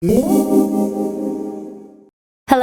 Hello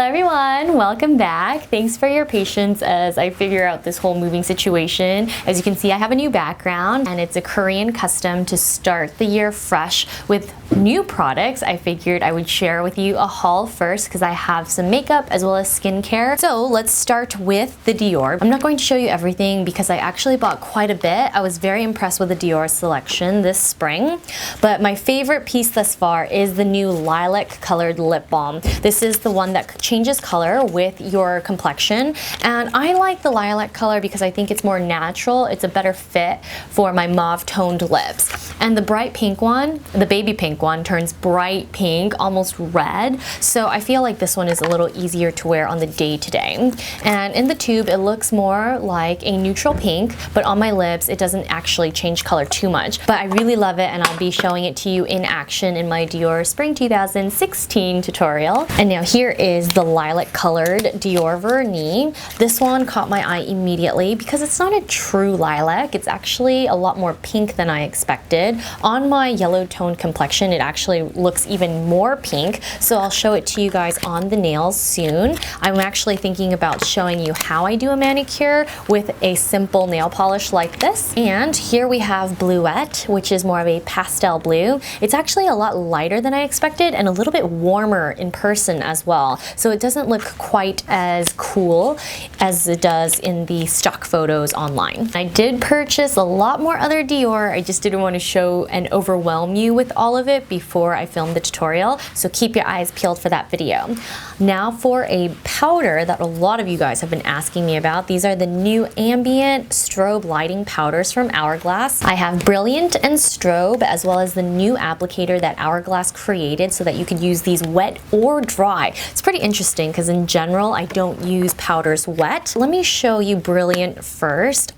everyone, welcome back. Thanks for your patience as I figure out this whole moving situation. As you can see, I have a new background and it's a Korean custom to start the year fresh with new products. I figured I would share with you a haul first because I have some makeup as well as skincare. So let's start with the Dior. I'm not going to show you everything because I actually bought quite a bit. I was very impressed with the Dior selection this spring, but my favorite piece thus far is the new lilac colored lip balm. This is the one that changes color with your complexion, and I like the lilac color because I think it's more natural. It's a better fit for my mauve toned lips. And the bright pink one, the baby pink one, turns bright pink, almost red, so I feel like this one is a little easier to wear on the day-to-day. And in the tube it looks more like a neutral pink, but on my lips it doesn't actually change color too much. But I really love it and I'll be showing it to you in action in my Dior Spring 2016 tutorial. And now here is the lilac colored Dior Vernis. This one caught my eye immediately because it's not a true lilac. It's actually a lot more pink than I expected. On my yellow toned complexion, it actually looks even more pink. So I'll show it to you guys on the nails soon. I'm actually thinking about showing you how I do a manicure with a simple nail polish like this. And here we have Bluette, which is more of a pastel blue. It's actually a lot lighter than I expected and a little bit warmer in person as well. So it doesn't look quite as cool as it does in the stock photos online. I did purchase a lot more other Dior. I just didn't want to show and overwhelm you with all of it before I filmed the tutorial. So keep your eyes peeled for that video. Now for a powder that a lot of you guys have been asking me about. These are the new ambient strobe lighting powders from Hourglass. I have Brilliant and Strobe, as well as the new applicator that Hourglass created so that you can use these wet or dry. It's pretty interesting because in general I don't use powders wet. Let me show you Brilliant first.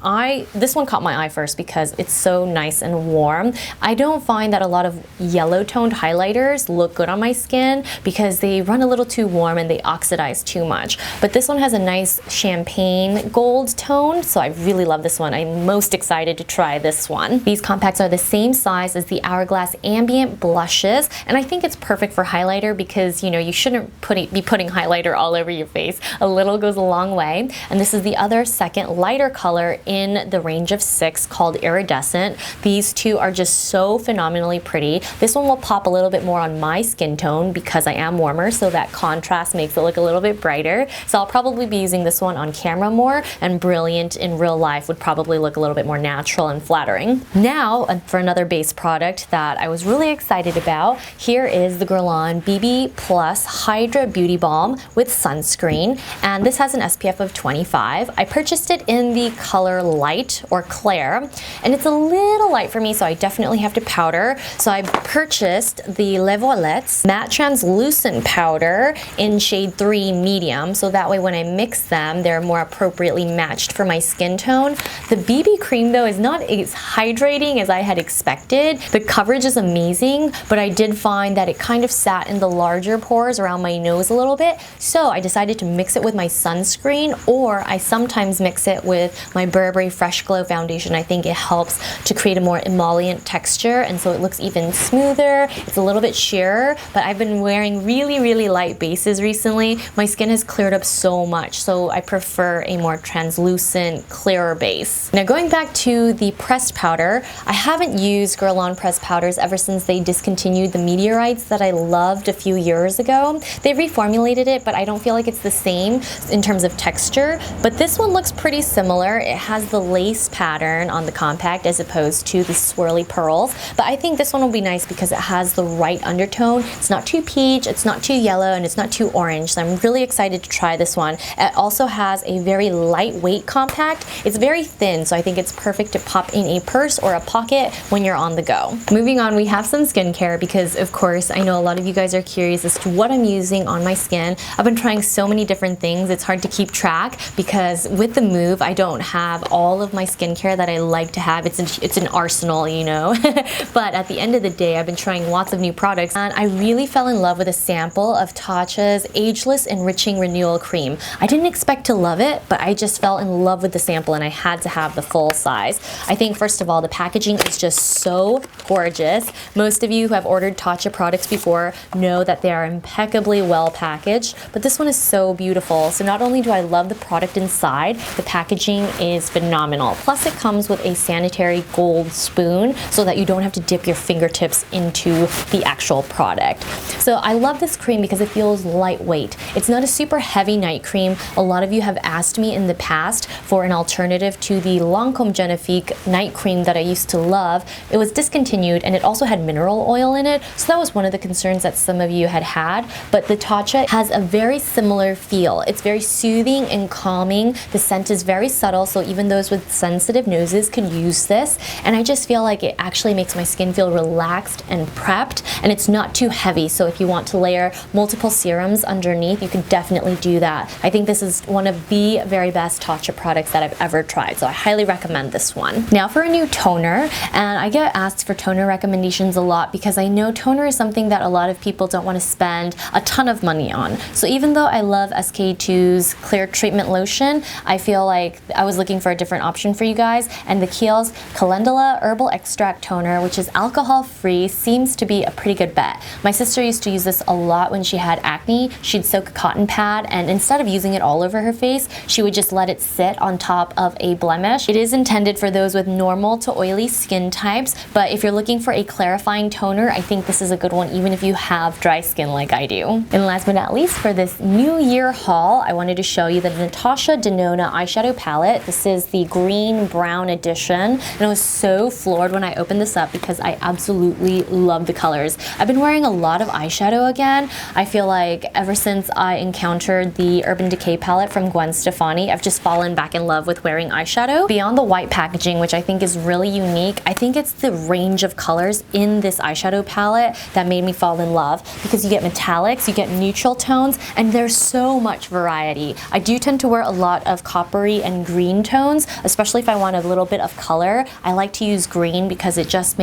This one caught my eye first because it's so nice and warm. I don't find that a lot of yellow toned highlighters look good on my skin because they run a little too warm and they oxidize too much. But this one has a nice champagne gold tone, so I really love this one. I'm most excited to try this one. These compacts are the same size as the Hourglass ambient blushes, and I think it's perfect for highlighter because you shouldn't be putting highlighter all over your face. A little goes a long way. And this is the other second lighter color in the range of 6 called Iridescent. These two are just so phenomenally pretty. This one will pop a little bit more on my skin tone because I am warmer, so that contrast makes it look a little bit brighter. So I'll probably be using this one on camera more, and Brilliant in real life would probably look a little bit more natural and flattering. Now for another base product that I was really excited about, here is the Guerlain BB Plus Hydra Beauty Balm with sunscreen, and this has an SPF of 25. I purchased it in the color Light or Claire, and it's a little light for me, so I definitely have to powder. So I purchased the Les Voilettes Matte Translucent Powder in shade 3 medium, so that way when I mix them, they're more appropriately matched for my skin tone. The BB cream though is not as hydrating as I had expected. The coverage is amazing, but I did find that it kind of sat in the larger pores around my nose a little bit, so I decided to mix it with my sunscreen, or I sometimes mix it with my Burberry Fresh Glow foundation. I think it helps to create a more emollient texture, and so it looks even smoother. It's a little bit sheerer, but I've been wearing really light bases recently. My skin has cleared up so much, so I prefer a more translucent, clearer base. Now going back to the pressed powder, I haven't used Guerlain pressed powders ever since they discontinued the meteorites that I loved a few years ago. They reformulated it, but I don't feel like it's the same in terms of texture. But this one looks pretty similar. It has the lace pattern on the compact as opposed to the swirly pearls. But I think this one will be nice because it has the right undertone. It's not too peach, it's not too yellow, and it's not too orange. So I'm really excited to try this one. It also has a very lightweight compact. It's very thin, so I think it's perfect to pop in a purse or a pocket when you're on the go. Moving on, we have some skincare because of course I know a lot of you guys are curious as to what I'm using on my skin skin. I've been trying so many different things. It's hard to keep track because with the move, I don't have all of my skincare that I like to have. It's an arsenal, you know. But at the end of the day, I've been trying lots of new products, and I really fell in love with a sample of Tatcha's Ageless Enriching Renewal Cream. I didn't expect to love it, but I just fell in love with the sample and I had to have the full size. I think first of all, the packaging is just so gorgeous. Most of you who have ordered Tatcha products before know that they are impeccably well packaged, but this one is so beautiful. So not only do I love the product inside, the packaging is phenomenal. Plus it comes with a sanitary gold spoon so that you don't have to dip your fingertips into the actual product. So I love this cream because it feels lightweight. It's not a super heavy night cream. A lot of you have asked me in the past for an alternative to the Lancome Genifique night cream that I used to love. It was discontinued and it also had mineral oil in it, so that was one of the concerns that some of you had. But the Tatcha has a very similar feel. It's very soothing and calming. The scent is very subtle, so even those with sensitive noses can use this, and I just feel like it actually makes my skin feel relaxed and prepped, and it's not too heavy. So if you want to layer multiple serums underneath, you can definitely do that. I think this is one of the very best Tatcha products that I've ever tried, so I highly recommend this one. Now for a new toner, and I get asked for toner recommendations a lot because I know toner is something that a lot of people don't want to spend a ton of money on. So even though I love SK-II's Clear Treatment Lotion, I feel like I was looking for a different option for you guys, and the Kiehl's Calendula Herbal Extract Toner, which is alcohol-free, seems to be a pretty good bet. My sister used to use this a lot when she had acne. She'd soak a cotton pad, and instead of using it all over her face, she would just let it sit on top of a blemish. It is intended for those with normal to oily skin types, but if you're looking for a clarifying toner, I think this is a good one even if you have dry skin like I do. And last but not least, for this new year haul, I wanted to show you the Natasha Denona eyeshadow palette. This is the green brown edition, and I was so floored when I opened this up because I absolutely love the colors. I've been wearing a lot of eyeshadow again. I feel like ever since I encountered the Urban Decay palette from Gwen Stefani, I've just fallen back in love with wearing eyeshadow. Beyond the white packaging, which I think is really unique, I think it's the range of colors in this eyeshadow palette that made me fall in love, because you get metallics, you get neutral tones, and there's so much variety. I do tend to wear a lot of coppery and green tones, especially if I want a little bit of color. I like to use green because it just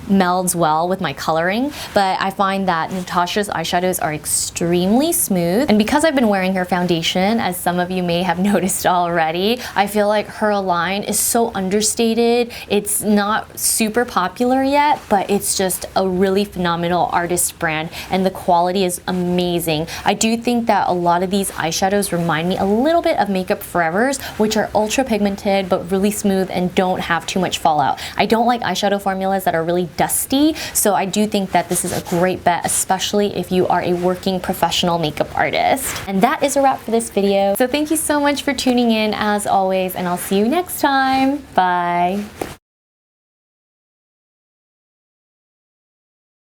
melds well with my coloring, but I find that Natasha's eyeshadows are extremely smooth, and because I've been wearing her foundation, as some of you may have noticed already, I feel like her line is so understated. It's not super popular yet, but it's just a really phenomenal artist brand, and the quality is amazing. I do think that a lot of these eyeshadows remind me a little bit of Makeup Forever's, which are ultra pigmented but really smooth and don't have too much fallout. I don't like eyeshadow formulas that are really dusty, so I do think that this is a great bet, especially if you are a working professional makeup artist. And that is a wrap for this video. So thank you so much for tuning in as always, and I'll see you next time. Bye.